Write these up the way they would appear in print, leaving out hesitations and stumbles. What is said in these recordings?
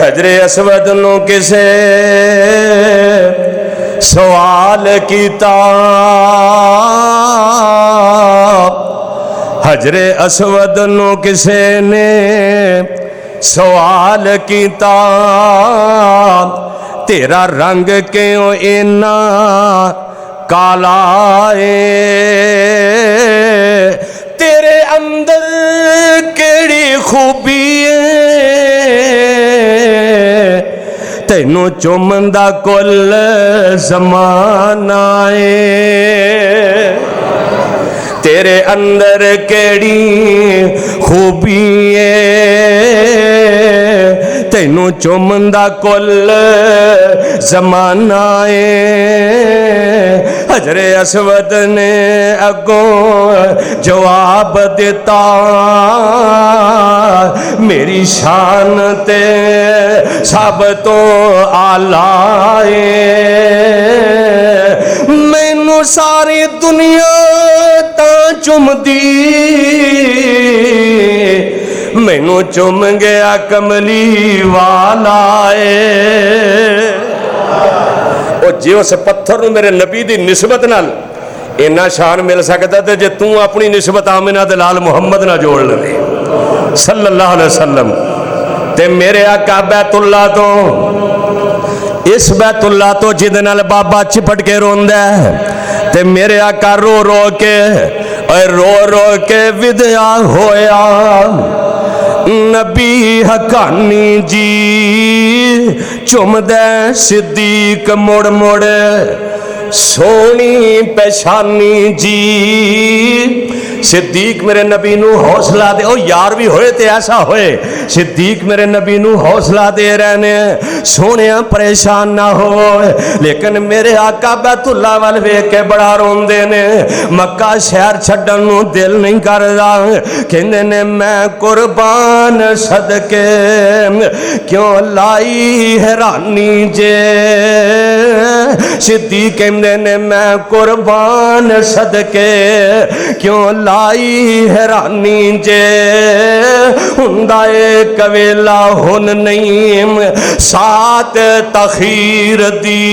हजरे असवद नू किसे सवाल कीता, हजरे असवद नू किसे ने सवाल कीता, तेरा रंग क्यों इन्ना काला है, तेरे अंदर केड़ी खूबी तैनू चुमदा कुल ज़माना है, तेरे अंदर केड़ी खूबी तैनू चुमदा कुल ज़माना है। हजरे असवद ने अगों जवाब दिता, मेरी शान ते सब तो आला है, मैनू सारी दुनिया तां चुमदी, मैनू चुम गया कमली वाला है। जे उस पत्थर नूं मेरे नबी दी निस्बत नाल इन्ना शान मिल सकता ते जे तू अपनी निस्बत आमिना दे लाल मुहम्मद ना जोड़ लवे सल्लल्लाहु अलैहि वसल्लम। ते मेरे आका बैतुल्ला तो, इस बैतुल्ला तो जिदे नाल बाबा चिपट के रोंदा है, ते मेरे आका रो रो के विदया होया। नबी हकानी जी चुमदे सिद्दीक मुड़ मुड़, सोनी पेशानी जी। सिद्दीक मेरे नबी नू हौसला दे, ओ यार भी होए ते ऐसा होए, सिद्दीक मेरे नबी नू हौसला दे रहने, सोने परेशान ना हो। लेकिन मेरे आका बैतुल्ला वाल वेख के बड़ा रोंदे ने, मक्का शहर छड्डन नू दिल नहीं करदा, कहंदे ने मैं कुर्बान सदके क्यों लाई हैरानी जे। सिद्दीक कहंदे ने मैं कुर्बान सदके क्यों लाई हैरानी जे, हुंदा ए कवेला हुन नहीं सात तखीर दी,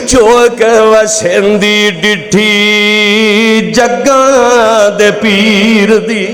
चौक वसेंदी डिठी जग्गां दे पीर दी।